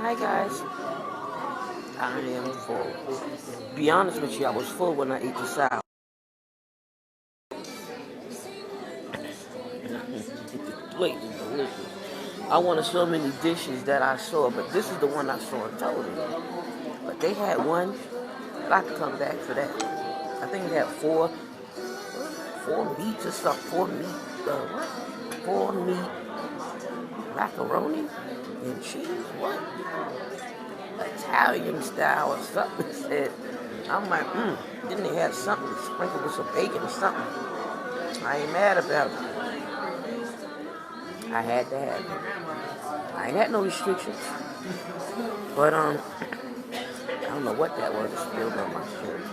Hi guys, I am full. Be honest with you, I was full when I ate the salad. The plate is delicious. I wanted so many dishes that I saw, but this is the one I saw on television. But they had one, but I could come back for that. I think they had four meats or something. Four meat macaroni and cheese. What? Italian style or something. Said, I'm like, Then they had something sprinkled with some bacon or something. I ain't mad about it. I had to have it. I ain't had no restrictions. But I don't know what that was. It spilled on my shirt.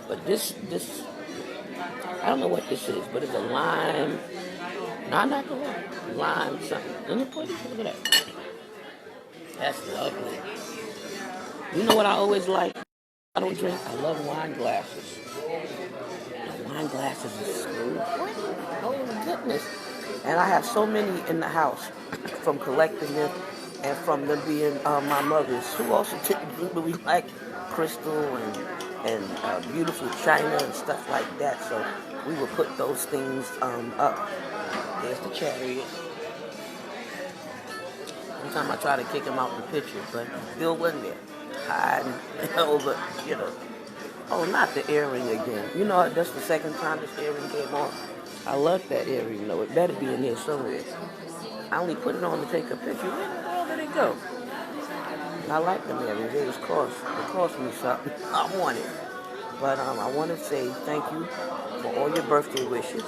But this, I don't know what this is, but it's a lime. No, I'm not gonna lie. Lime something. Let me put it. Look at that. That's lovely. You know what I always like? I don't drink. I love wine glasses. The wine glasses is smooth. Oh goodness. And I have so many in the house from collecting them and from them being my mother's, who also typically like crystal and beautiful china and stuff like that. So we would put those things up. There's the chariot. Sometimes I try to kick him out the picture, but Bill wasn't there. Hiding over, Oh, not the earring again. That's the second time this earring came on. I love that earring, though. It better be in here somewhere. I only put it on to take a picture. Where did it go? I like them earrings. It cost me something. I want it. But I want to say thank you for all your birthday wishes.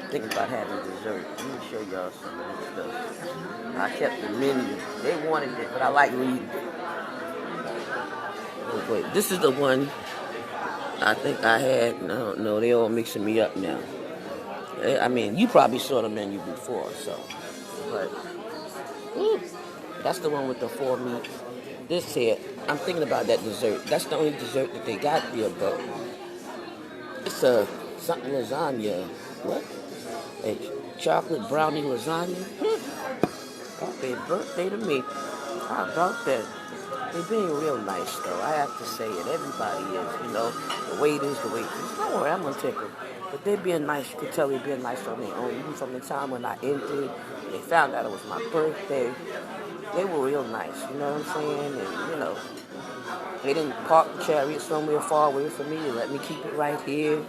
Thinking about having dessert. Let me show y'all some of this stuff. I kept the menu. They wanted it, but I like reading it. Oh, wait, this is the one I think I had. I don't know. They all mixing me up now. I mean, you probably saw the menu before, so. But, that's the one with the 4 meat. This here, I'm thinking about that dessert. That's the only dessert that they got here, but it's a something lasagna. What? A chocolate brownie lasagna? Happy birthday to me. How about that? They're being real nice, though. I have to say it. Everybody is, The waiters. Don't worry, I'm going to take them. But they're being nice. You could tell they're being nice on their own. Even from the time when I entered, they found out it was my birthday. They were real nice, you know what I'm saying? And, they didn't park the chariot somewhere far away from me. They let me keep it right here,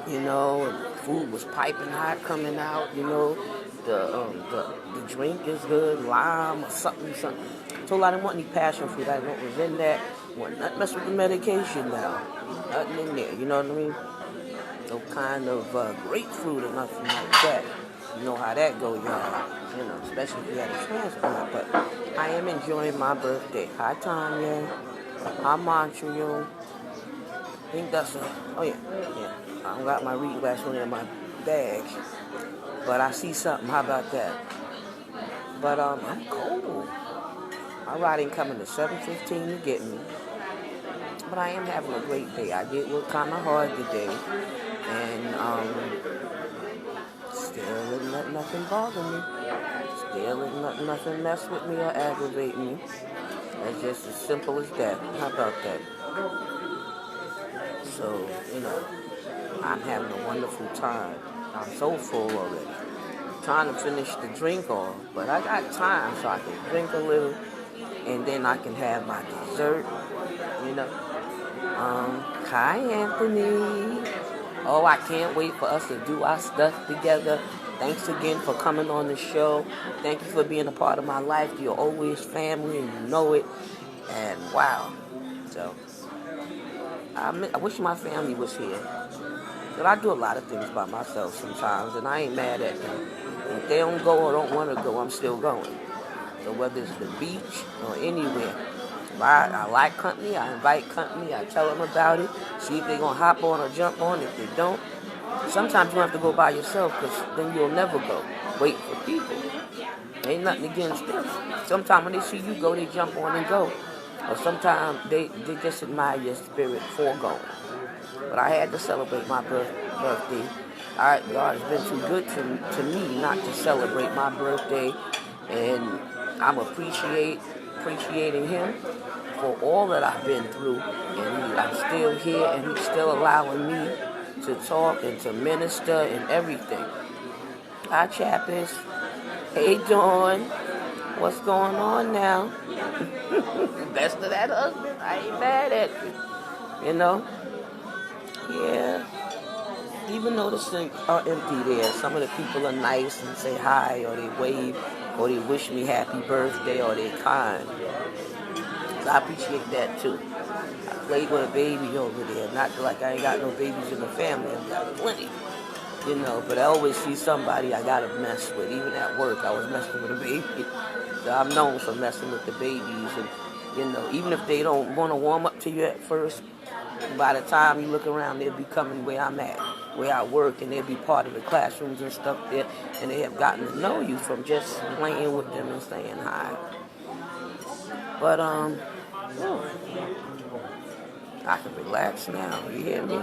and the food was piping hot coming out, The drink is good, lime or something. So I didn't want any passion fruit. I didn't know what was in that. Want not mess with the medication now. Nothing in there, you know what I mean? No kind of grapefruit or nothing like that. You know how that goes, y'all. Especially if you had a transplant. But I am enjoying my birthday. Hi, Tanya. Hi, Montreal. I think that's oh yeah. I got my read glass one in my bag. But I see something. How about that? But I'm cold. My ride ain't coming to 7:15 to get me. But I am having a great day. I did work kind of hard today. And still didn't let nothing bother me. Still didn't let nothing mess with me or aggravate me. It's just as simple as that. How about that? So, I'm having a wonderful time. I'm so full already. I'm trying to finish the drink off, but I got time so I can drink a little, and then I can have my dessert, Hi, Anthony. Oh, I can't wait for us to do our stuff together. Thanks again for coming on the show. Thank you for being a part of my life. You're always family, and you know it. And wow. So, I wish my family was here. But I do a lot of things by myself sometimes, and I ain't mad at them. If they don't go or don't want to go, I'm still going. So whether it's the beach or anywhere, I like company, I invite company, I tell them about it, see if they're going to hop on or jump on. If they don't, sometimes you have to go by yourself because then you'll never go. Wait for people. Ain't nothing against them. Sometimes when they see you go, they jump on and go. Or sometimes they just admire your spirit for going. But I had to celebrate my birthday. God has been too good to me not to celebrate my birthday. And I'm appreciating him for all that I've been through, and I'm still here, and he's still allowing me to talk and to minister and everything. Hi, Chappers. Hey, Dawn. What's going on now? Best of that husband. I ain't mad at you. You know? Yeah. Even though the sinks are empty there, some of the people are nice and say hi, or they wave, or they wish me happy birthday, or they're kind. So I appreciate that too. I played with a baby over there. Not like I ain't got no babies in the family. I've got plenty. You know, but I always see somebody I gotta mess with. Even at work, I was messing with a baby. So I'm known for messing with the babies. And, you know, even if they don't want to warm up to you at first, by the time you look around, they'll be coming where I'm at, where I work, and they'll be part of the classrooms and stuff there. And they have gotten to know you from just playing with them and saying hi. But, I can relax now. You hear me?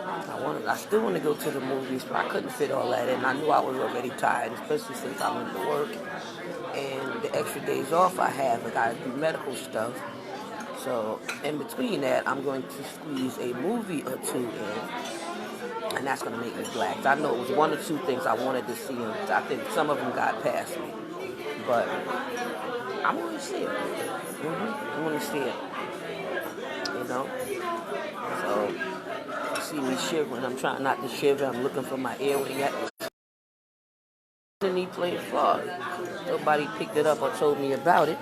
I still want to go to the movies, but I couldn't fit all that in. I knew I was already tired, especially since I went to work. And the extra days off I have, I got to do medical stuff. So in between that, I'm going to squeeze a movie or two in, and that's going to make me relax. I know it was one or two things I wanted to see, and I think some of them got past me. But I want to see it. I want to see it. You know? So, see me shivering. I'm trying not to shiver. I'm looking for my earring. And he played frog. Nobody picked it up or told me about it.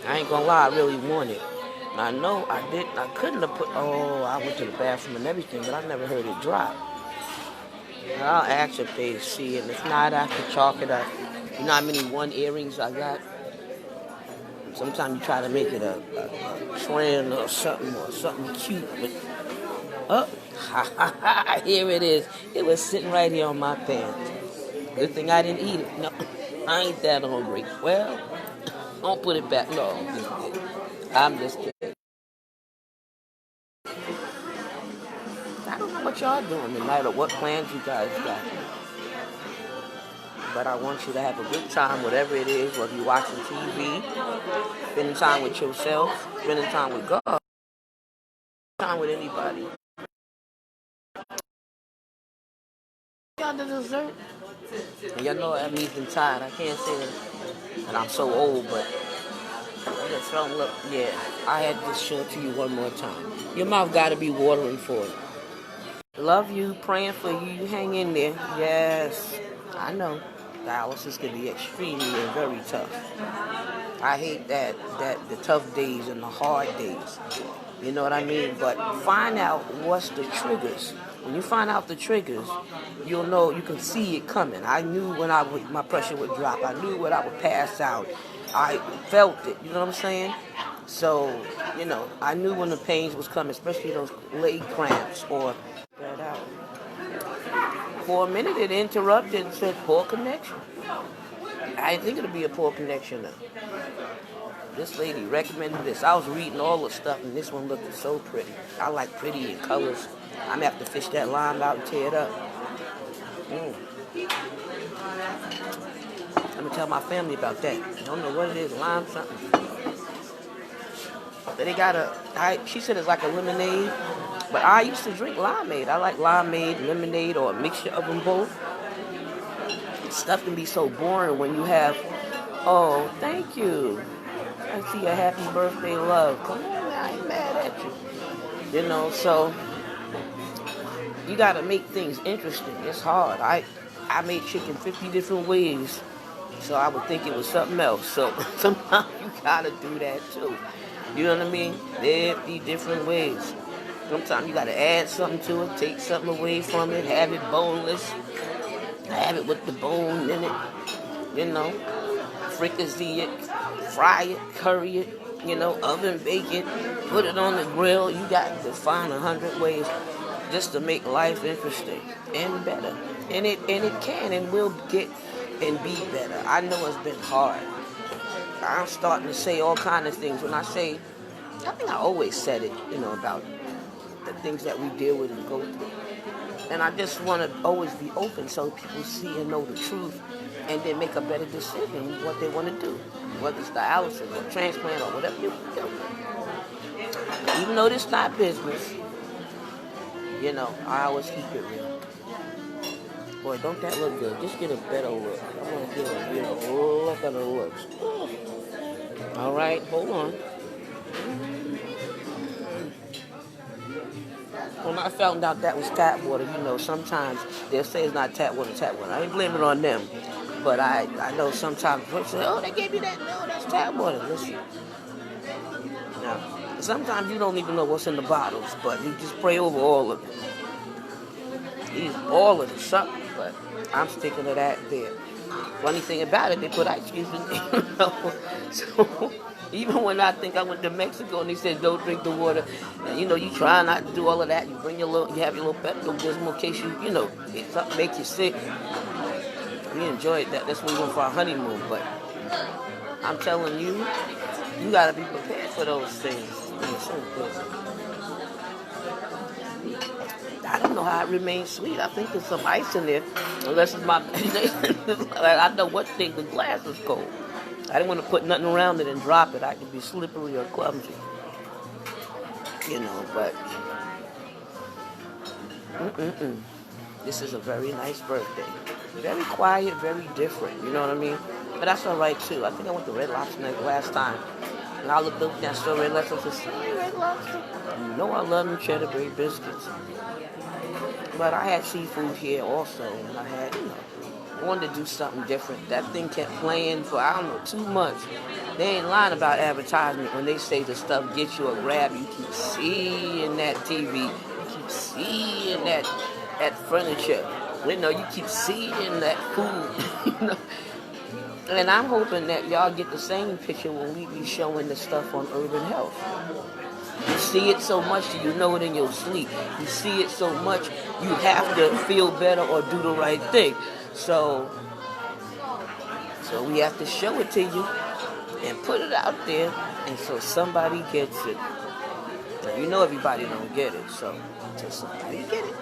I ain't gonna lie, I really want it. I know I couldn't have I went to the bathroom and everything, but I never heard it drop. I'll ask if they see it, and if not, I can chalk it up. You know how many one earrings I got? Sometimes you try to make it a trend or something cute, but here it is. It was sitting right here on my pants. Good thing I didn't eat it. No, I ain't that hungry. Well, don't put it back. No, I'm just kidding. I don't know what y'all doing tonight or what plans you guys got. But I want you to have a good time, whatever it is, whether you're watching TV, spending time with yourself, spending time with God, time with anybody. Y'all the dessert. And y'all know I'm even tired. I can't say that I'm so old, but yeah, I had to show it to you one more time. Your mouth got to be watering for it. Love you, praying for you. You hang in there. Yes, I know. Dialysis can be extremely and very tough. I hate that the tough days and the hard days. You know what I mean? But find out what's the triggers. When you find out the triggers, you'll know, you can see it coming. I knew when my pressure would drop. I knew when I would pass out. I felt it. You know what I'm saying? So, you know, I knew when the pains was coming, especially those leg cramps or that out. For a minute, it interrupted and said poor connection. I didn't think it'd be a poor connection though. This lady recommended this. I was reading all the stuff, and this one looked so pretty. I like pretty in colors. I'm gonna have to fish that lime out and tear it up. Let me tell my family about that. I don't know what it is, lime something. But they got she said it's like a lemonade. But I used to drink limeade. I like limeade, lemonade, or a mixture of them both. Stuff can be so boring when you have, oh, thank you. I see a happy birthday, love. Come on, I ain't mad at you. You know, so you got to make things interesting. It's hard. I made chicken 50 different ways, so I would think it was something else. So sometimes you got to do that too. You know what I mean? 50 different ways. Sometimes you got to add something to it, take something away from it, have it boneless, have it with the bone in it, you know, fricassee it, fry it, curry it, you know, oven bake it, put it on the grill. You got to find 100 ways just to make life interesting and better. And it can and will get and be better. I know it's been hard. I'm starting to say all kinds of things. When I say, I think I always said it, you know, about the things that we deal with and go through. And I just want to always be open so people see and know the truth and then make a better decision what they want to do. Whether it's dialysis or transplant or whatever you do. Even though this not business, you know, I always keep it real. Boy, don't that look good? Just get a better look. I want to get a look at the looks. All right, hold on. When I found out that was tap water, you know, sometimes they'll say it's not tap water, tap water. I ain't blaming it on them. But I know sometimes people say, oh, they gave you that. No, that's tap water. Listen. Now, sometimes you don't even know what's in the bottles, but you just pray over all of it. Use all of it, something, but I'm sticking to that there. Funny thing about it, they put ice cubes in there, you know. So, even when I think I went to Mexico and they said don't drink the water, and, you know, you try not to do all of that. You bring you have your little Pepto-Bismol in case you know, if something makes you sick. We enjoyed that. That's when we went for our honeymoon. But I'm telling you, you gotta be prepared for those things. I don't know how it remains sweet. I think there's some ice in there, unless it's my. I know what thing the glass is cold. I didn't want to put nothing around it and drop it. I could be slippery or clumsy. You know, but... This is a very nice birthday. Very quiet, very different. You know what I mean? But that's all right, too. I think I went to Red Lobster last time. And I looked up and saw Red Lobster. I said, sorry, Red Lobster. You know I love them cheddar bay biscuits. But I had seafood here also. And I had, you know... I wanted to do something different. That thing kept playing for, I don't know, 2 months. They ain't lying about advertisement when they say the stuff gets you a grab. You keep seeing that TV. You keep seeing that furniture. You know, you keep seeing that food. You know? And I'm hoping that y'all get the same picture when we be showing the stuff on Urban Health. You see it so much that you know it in your sleep. You see it so much you have to feel better or do the right thing. So we have to show it to you and put it out there, and so somebody gets it. Now, you know everybody don't get it, so somebody get it.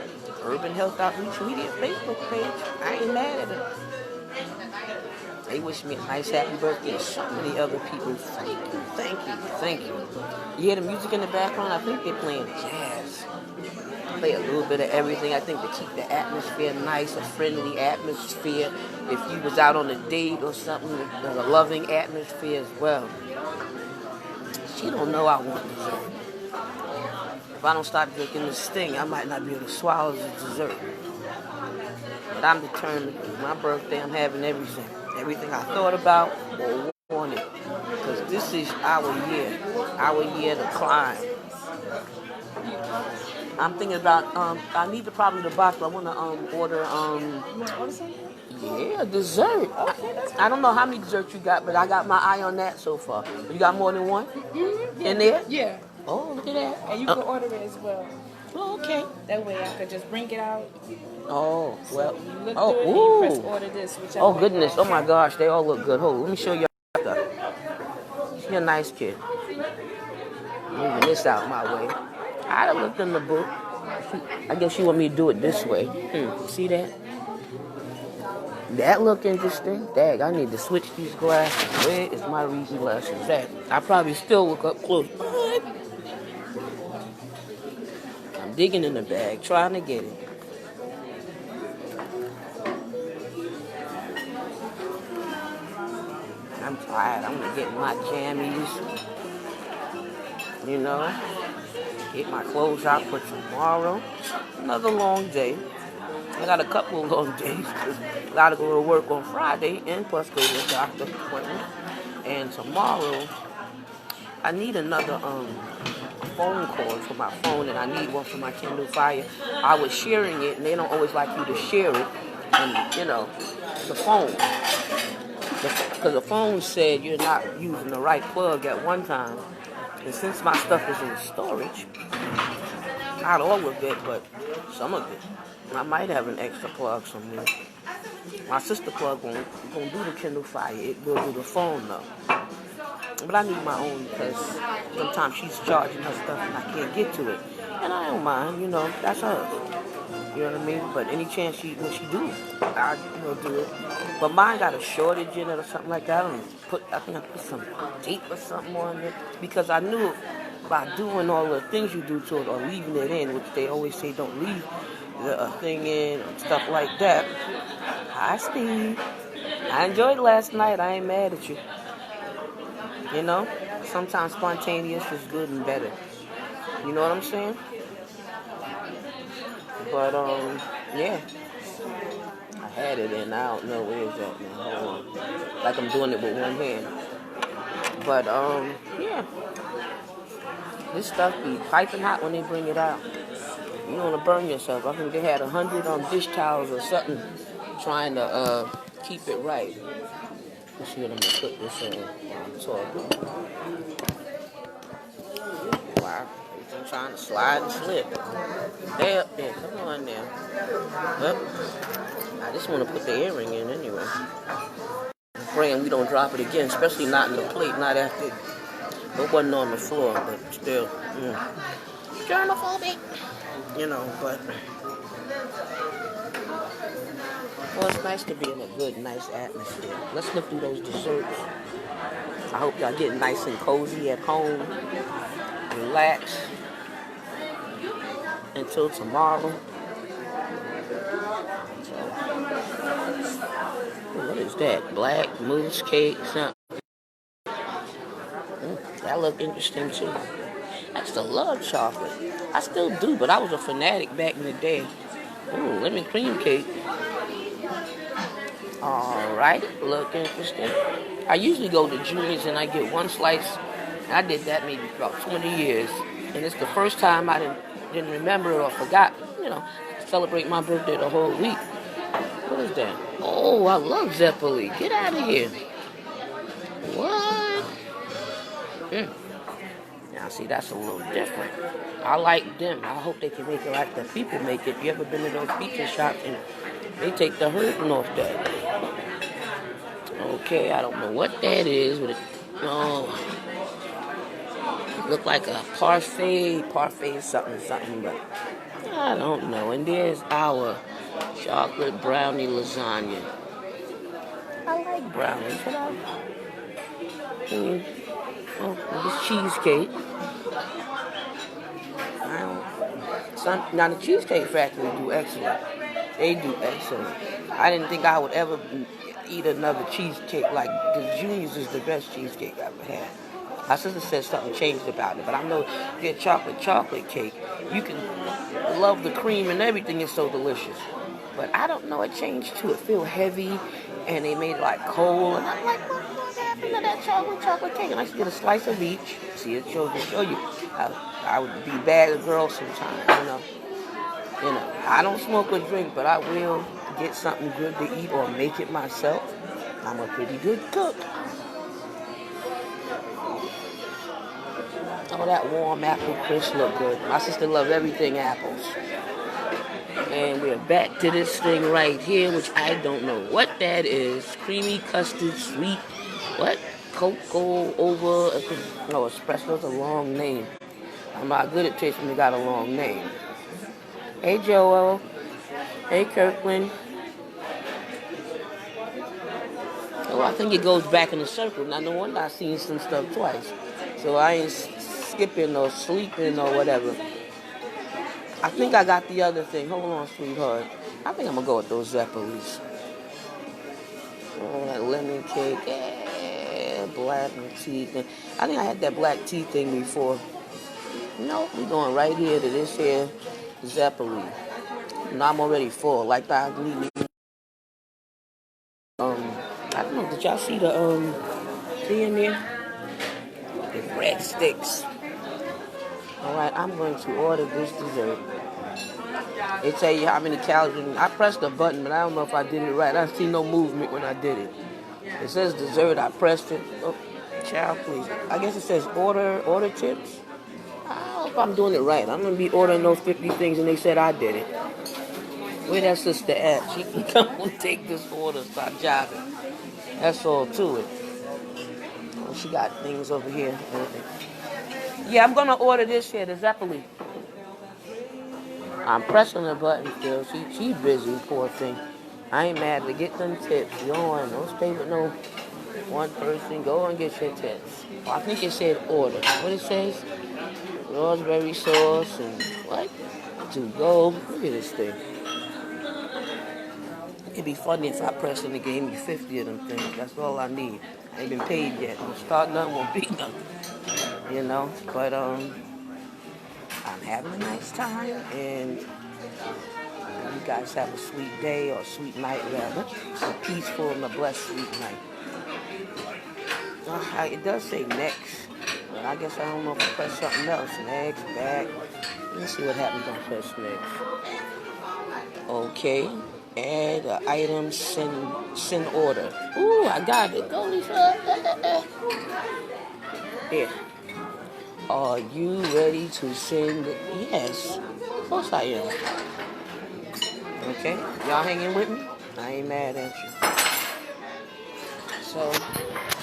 Urban Health Outreach Media Facebook page. I ain't mad at it. They wish me a nice happy birthday, and so many other people. Thank you, thank you, thank you. You hear the music in the background? I think they're playing jazz. Play a little bit of everything, I think, to keep the atmosphere nice, a friendly atmosphere. If you was out on a date or something, there's a loving atmosphere as well. She don't know I want dessert. If I don't start drinking this thing, I might not be able to swallow the dessert. But I'm determined. It's my birthday. I'm having everything. Everything I thought about or wanted. Because this is our year to climb. I'm thinking about, I need probably the box, but I want to order, You want to order something? Yeah, dessert. Okay, I don't know how many desserts you got, but I got my eye on that so far. You got more than one? Mm-hmm. In there? Yeah. Oh, look at that. And you can order it as well. Oh, okay. That way I could just bring it out. Oh, well. So you look Oh, good and ooh. you press order this, whichever Oh, way goodness. you Oh, my gosh. They all look good. Hold on. Let me show you. She's a nice kid. Moving this out my way. I done looked in the book. I guess she want me to do it this way. See that? That look interesting. Dang, I need to switch these glasses. Where is my reading glasses at? I probably still look up close. I'm digging in the bag, trying to get it. I'm tired. I'm gonna get my jammies. You know, get my clothes out for tomorrow. Another long day. I got a couple of long days. I gotta go to work on Friday and plus go to a doctor appointment. And tomorrow, I need another phone cord for my phone, and I need one for my Kindle Fire. I was sharing it, and they don't always like you to share it. And, you know, the phone. Because the phone said you're not using the right plug at one time. And since my stuff is in storage, not all of it, but some of it, I might have an extra plug somewhere. My sister plug won't do the Kindle Fire. It will do the phone, though. But I need my own because sometimes she's charging her stuff and I can't get to it. And I don't mind, you know, that's hers. You know what I mean? But any chance when she do, I do it. But mine got a shortage in it or something like that. I think I put some tape or something on it because I knew by doing all the things you do to it or leaving it in, which they always say don't leave the thing in and stuff like that. Hi, Steve. I enjoyed last night. I ain't mad at you. You know, sometimes spontaneous is good and better. You know what I'm saying? But yeah. I had it and I don't know where it's at now. Hold on. Like I'm doing it with one hand. But yeah. This stuff be piping hot when they bring it out. You don't want to burn yourself. I think they had 100 dish towels or something trying to keep it right. Let's see what I'm going to put this in while I'm talking. Wow. I'm trying to slide and slip. Stay up there. Come on now. Well, I just want to put the earring in anyway. I'm praying we don't drop it again, especially not in the plate, not after it wasn't on the floor, but still. Germophobic. You know, but well, it's nice to be in a good, nice atmosphere. Let's look through those desserts. I hope y'all get nice and cozy at home. Relax until tomorrow. So, what is that? Black mousse cake, something. That look interesting too. I used to love chocolate. I still do, but I was a fanatic back in the day. Ooh, lemon cream cake. Alright, look interesting. I usually go to Junior's and I get one slice. I did that maybe for about 20 years. And it's the first time I didn't remember it or forgot, celebrate my birthday the whole week. What is that? Oh, I love Zeppeli. Get out of here. What? Now, see, that's a little different. I like them. I hope they can make it like the people make it. You ever been to those pizza shops and they take the hurting off that? Okay, I don't know what that is, but it look like a parfait something, but I don't know. And there's our chocolate brownie lasagna. I like brownies, but this cheesecake. Now the Cheesecake Factory do excellent. They do excellent. I didn't think I would ever eat another cheesecake like the Junior's is the best cheesecake I've ever had. My sister said something changed about it, but I know their chocolate cake. You can love the cream and everything is so delicious. But I don't know, it changed too. It feels heavy, and they made it like cold. And I'm like, what happened to that chocolate cake? And I used to get a slice of each. See, it shows you. I would be bad girl sometimes, I don't smoke or drink, but I will get something good to eat or make it myself. I'm a pretty good cook. Oh, that warm apple crisp look good. My sister loves everything apples. And we're back to this thing right here, which I don't know what that is. Creamy custard sweet. What? Cocoa over... No, espresso's a long name. I'm not good at tasting when they got a long name. Hey, Joel. Hey, Kirkland. Oh, I think it goes back in a circle. Now, no wonder I've seen some stuff twice. So I ain't skipping or sleeping or whatever. I think I got the other thing. Hold on, sweetheart. I think I'm going to go with those Zeppelis. Oh, that lemon cake. Yeah, black tea thing. I think I had that black tea thing before. No, we're going right here to this here Zeppeli. No, I'm already full. Like that. I don't know. Did y'all see the thing in there? The breadsticks. Alright, I'm going to order this dessert. They tell you how many calories. I pressed the button, but I don't know if I did it right. I see no movement when I did it. It says dessert. I pressed it. Oh, child, please. I guess it says order tips. I hope I'm doing it right. I'm going to be ordering those 50 things, and they said I did it. Where that sister at? She can come and take this order, stop jobbing. That's all to it. Oh, she got things over here. Yeah, I'm going to order this here, the Zeppeli. I'm pressing the button still. She busy, poor thing. I ain't mad to get them tips. You don't want no stay with no one person. Go and get your tips. Oh, I think it said order. What it says? Raspberry sauce and what? To go. Look at this thing. It'd be funny if I pressed and it gave me 50 of them things. That's all I need. I ain't been paid yet. Don't start nothing, won't be nothing. You know? But I'm having a nice time, and you guys have a sweet day or sweet night rather. A peaceful and a blessed sweet night. It does say next, but I guess I don't know if I press something else. Next, back. Let's see what happens on press next. Okay. Add items, send order. Ooh, I got it. Go, Lisa. Here. Are you ready to send? Yes. Of course I am. Okay. Y'all hanging with me? I ain't mad at you. So,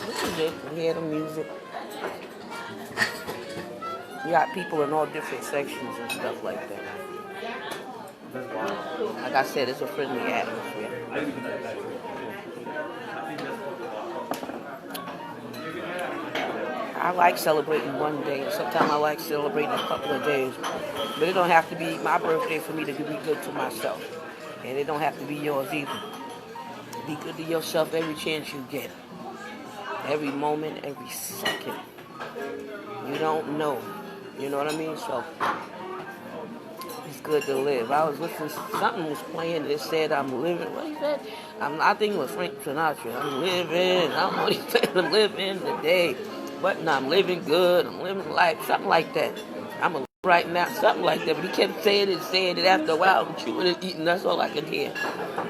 this is it. We hear the music. We got people in all different sections and stuff like that. Like I said, it's a friendly atmosphere. I like celebrating one day. Sometimes I like celebrating a couple of days. But it don't have to be my birthday for me to be good to myself. And it don't have to be yours either. Be good to yourself every chance you get. Every moment, every second. You don't know. You know what I mean? So it's good to live. I was listening, something was playing that said I'm living. What he said? I think it was Frank Sinatra. I'm living. I don't know what he said. I'm living the day. But no, I'm living good. I'm living life. Something like that. I'm a right now. Something like that. But he kept saying it after a while. I'm chewing and eating. That's all I could hear.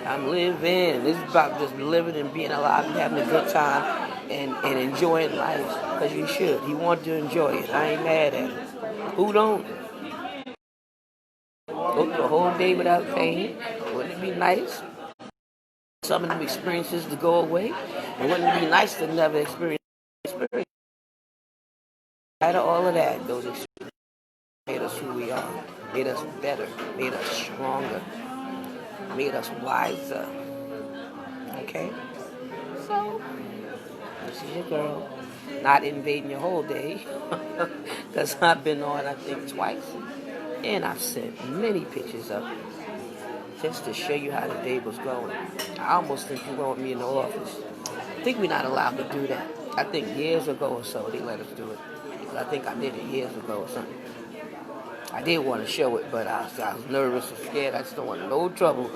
I'm living. This is about just living and being alive and having a good time and enjoying life. Because you should. You want to enjoy it. I ain't mad at it. Who don't? Go through a whole day without pain. Wouldn't it be nice? Some of them experiences to go away. And wouldn't it be nice to never experience? Out of all of that, those experiences made us who we are, made us better, made us stronger, made us wiser. Okay? So, this is your girl. Not invading your whole day. Because I've been on, I think, twice. And I've sent many pictures up just to show you how the day was going. I almost think you want me in the office. I think we're not allowed to do that. I think years ago or so they let us do it. I think I did it years ago or something. I did want to show it, but I was nervous and scared. I just don't want no trouble.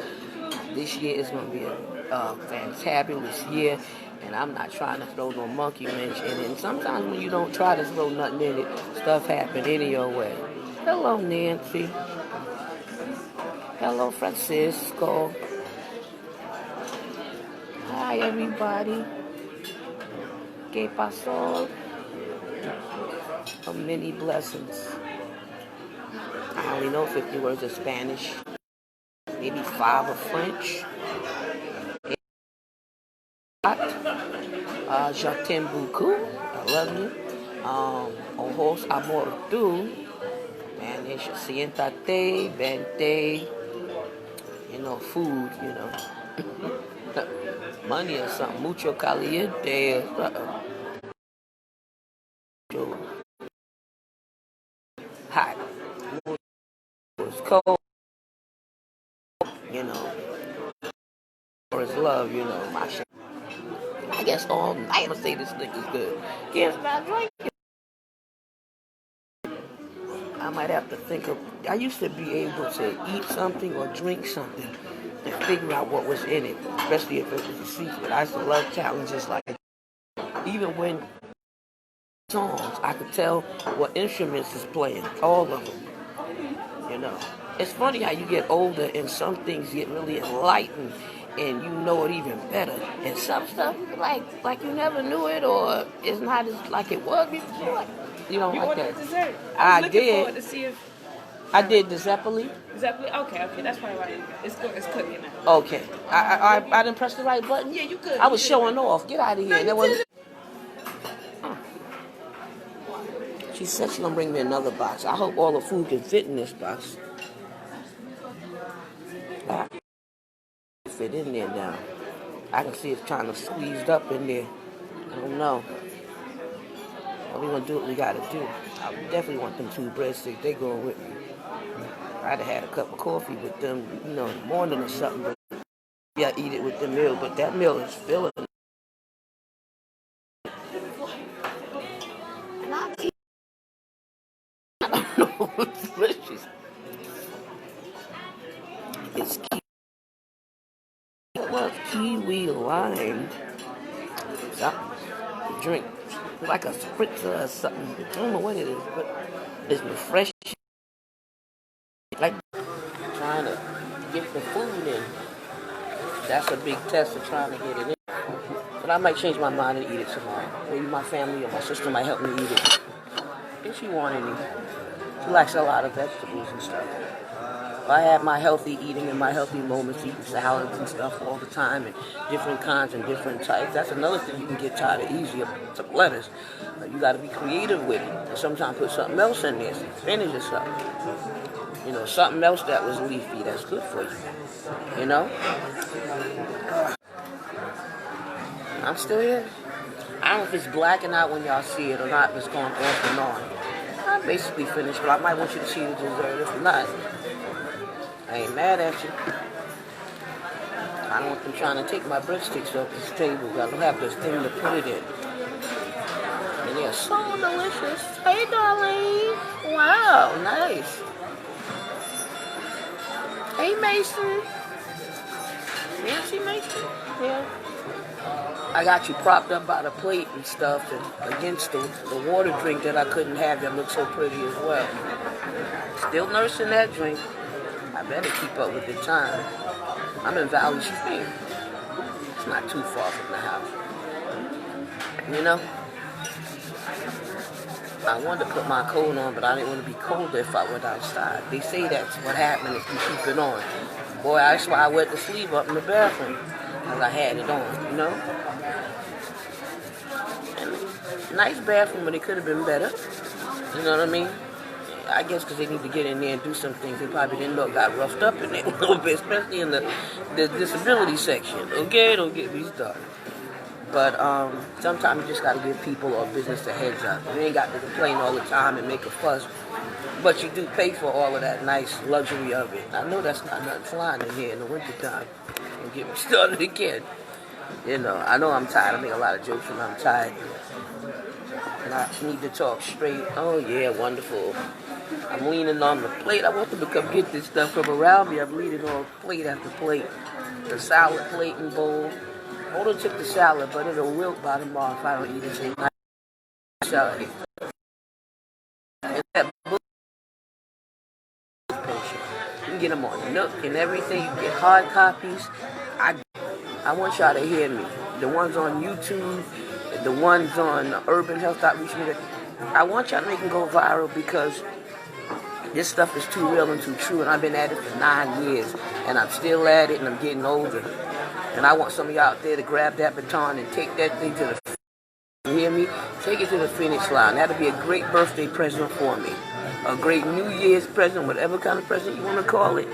This year is going to be a fantabulous year, and I'm not trying to throw no monkey wrench in it. And sometimes when you don't try to throw nothing in it, stuff happens any your way. Hello, Nancy. Hello, Francisco. Hi, everybody. ¿Qué pasó? Many blessings. I only know 50 words of Spanish, maybe 5 of French. Je t'aime beaucoup. I love you. Ojos amor tú. Spanish. Siéntate, vente. You know, food, you know. Money or something. Mucho caliente. Hot. It's cold. You know. Or it's love, you know. My shit. I guess all night I'm gonna say this nigga's good. Can't stop drinking. I might have to think of. I used to be able to eat something or drink something and figure out what was in it, especially if it was a secret. I used to love challenges like that. Even when songs, I could tell what instruments is playing, all of them. You know, it's funny how you get older and some things get really enlightened and you know it even better. And some stuff like you never knew it or it's not as like it was before. You know, you like ordered that. Dessert. I looking did. Forward to see if I did the Zeppelin. Zeppelin. Okay, that's probably why it's cooking now. Okay, I didn't press the right button. Yeah, you could. I was showing off. Get out of here. No, you She said she's gonna bring me another box. I hope all the food can fit in this box. fit in there now. I can see it's kind of squeezed up in there. I don't know. But we're going to do what we got to do. I definitely want them 2 breadsticks. They going with me. I'd have had a cup of coffee with them, in the morning or something. But yeah, I eat it with the meal. But that meal is filling. I don't know. It's delicious. It's kiwi lime. Something. Drink. Like a spritzer or something. I don't know what it is, but it's refreshing. Like trying to get the food in. That's a big test of trying to get it in. But I might change my mind and eat it tomorrow. Maybe my family or my sister might help me eat it. If she want any. She likes a lot of vegetables and stuff. I have my healthy eating and my healthy moments, eating salads and stuff all the time, and different kinds and different types. That's another thing you can get tired of easy, some lettuce. You got to be creative with it. And sometimes put something else in there, some spinach or something. Something else that was leafy that's good for you. I'm still here. I don't know if it's blacking out when y'all see it or not, but it's going off and on. I'm basically finished, but I might want you to see the dessert. If not, I ain't mad at you. I don't want them trying to take my breadsticks off this table. I don't have this thing to put it in. And they're so delicious. Hey, darling. Wow, nice. Hey, Mason. Nancy Mason? Yeah. I got you propped up by the plate and stuff and against the water drink that I couldn't have that looked so pretty as well. Still nursing that drink. I better keep up with the time. I'm in Valley Stream. It's not too far from the house. I wanted to put my coat on, but I didn't want to be colder if I went outside. They say that's what happens if you keep it on. Boy, that's why I wet the sleeve up in the bathroom. Because I had it on, And nice bathroom, but it could have been better. You know what I mean? I guess because they need to get in there and do some things. They probably didn't know it got roughed up in there a little bit, especially in the disability section. Okay, don't get me started. But sometimes you just got to give people or business a heads up. You ain't got to complain all the time and make a fuss. But you do pay for all of that nice luxury of it. I know that's not nothing flying in here in the wintertime. Don't get me started again. I know I'm tired. I make a lot of jokes when I'm tired. And I need to talk straight. Oh, yeah, wonderful. I'm leaning on the plate. I want them to come get this stuff from around me. I'm leaning on plate after plate. The salad plate and bowl. I would have took the salad, but it'll wilt by tomorrow if I don't eat it. Salad. And that book patient. You can get them on Nook and everything. You get hard copies. I want y'all to hear me. The ones on YouTube, the ones on Urban Health Outreach. I want y'all to make them go viral because this stuff is too real and too true. And I've been at it for 9 years. And I'm still at it and I'm getting older. And I want some of y'all out there to grab that baton and take that thing to the you hear me? Take it to the finish line. That'll be a great birthday present for me. A great New Year's present, whatever kind of present you want to call it.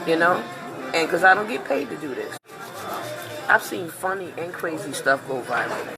And because I don't get paid to do this. I've seen funny and crazy stuff go viral.